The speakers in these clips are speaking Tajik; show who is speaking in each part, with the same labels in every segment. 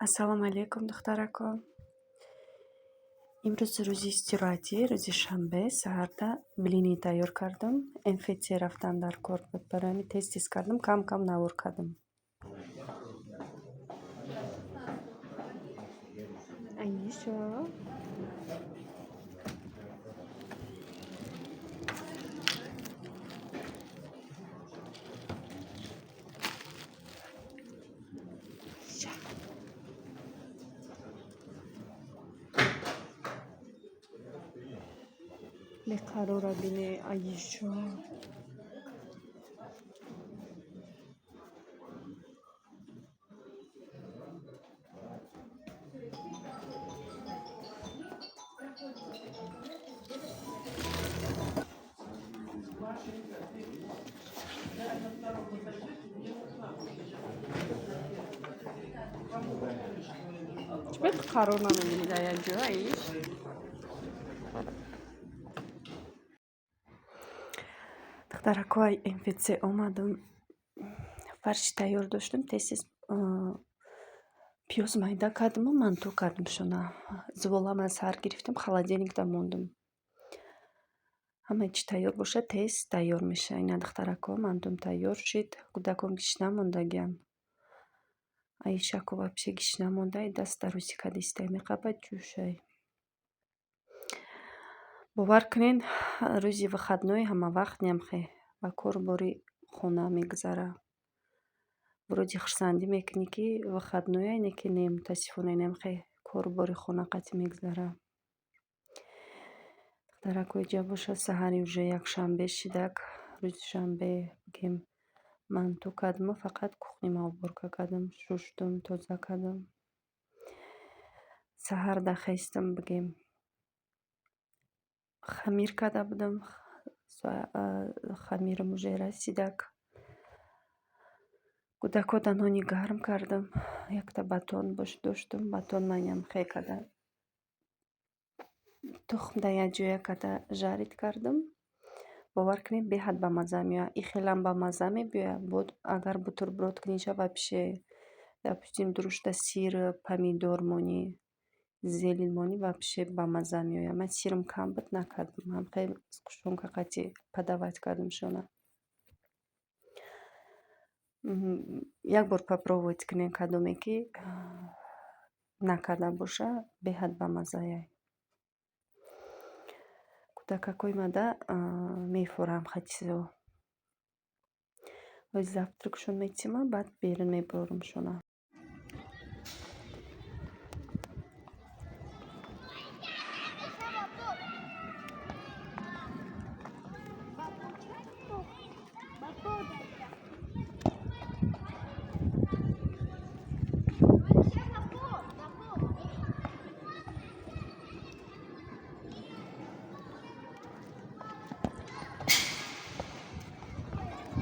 Speaker 1: Ассалому алейкум, духтаракон. Имрӯз рӯзи истироҳатӣ, рӯзи шанбе, саҳарда блини тайёр кардам. МФЦ рафтан дар кор буд, барои ҳамин тез кардам, кам навор кардам. Аишо беқарора бине, Аишо чбет қарор намебинед аяҷо, Аиш? Духтаракои МФЦ омадам. Фарши тайёр доштам, тез пиёз майда кардаму манту кардам шуна. Зуволама сар гирифтам, холодильникда мондам. Ҳамаи чӣ тайёр бошад, тез тайёр мешавад. Ина духтарако, мантум тайёр шид. Кӯдакон гишна мондагиянд. Аишако вообще гишна монда, даст дарози кадистай меқабад ҷӯшай. Бовар кунед, рӯзи выходной ҳамавақт нямхе ва корбори хона мегузара. Вроде хурсандӣ мекунӣ ки выходной, айне ки не мутаассифона нямхе корбори хона қати мегузара. Духтаракои ҷа бошад, саҳари уже якшанбе шидак, рӯзи шанбе бигем манту кардаму фақат кухнима уборка кардам, шуштум, тоза кардам. Саҳарда хестам, бигем хамир карда будам, хамирам уже расидак. Кӯдакода нони гарм кардам, якта батон доштам, батонма нямхе када тухм да якҷоя када жарид кардам. Бовар кунед, беҳад ба мазза меояд. И хелам ба мазза мебиёяд. Агар бутерброд куниша, вообще, допустим, друшта сир, помидор монӣ, зелен монӣ, вообще ба мазза меояд. Ман сирам кам буд, накардам. Ҳамхе сгущёнка қати подавать кардам шуна. Як бор попробовать кунед кадоме ки накарда боша, беҳад ба маззаяй. Кӯдакакои мада мефурам хатизо. Ои завтракшон мечима, баъд берун мебарам шуна.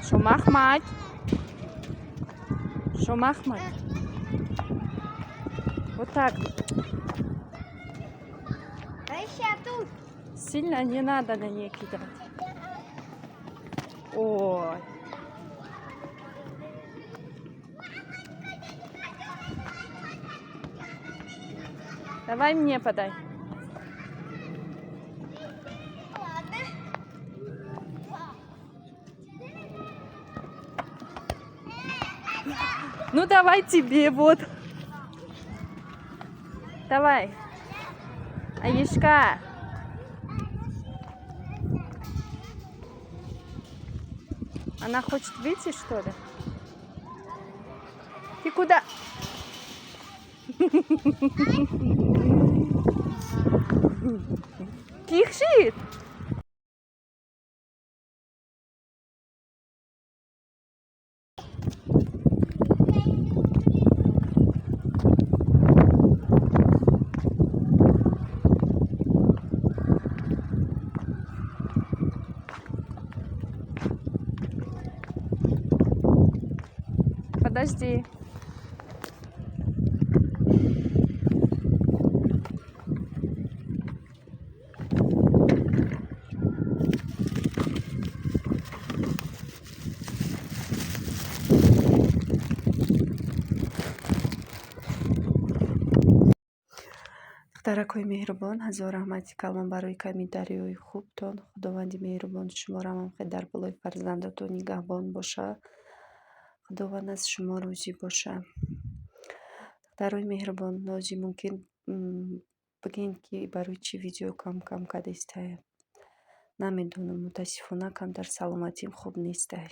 Speaker 1: Шумахмад. Шумахмад. Вот так. Сильно не надо на ней кидать. Ой. Давай мне подай. Ну давай тебе, вот. Давай. Аишка. Она хочет выйти, что ли? Ты куда? Кихшит. Подожди. духтаракҳои меҳрубон, ҳазор раҳмати калмон барои ками дарёи хубтон. Худованди меҳрубон шуморо ҳамахе дар болои фарзандатон нигаҳбон боша. Худованд аз шумо розӣ боша. Духтарои меҳрубон, нозӣ мумкин бигӯед, ки барои чӣ видео кам кардестай? Намедонам, мутаассифона камтар саломатим хуб нестай.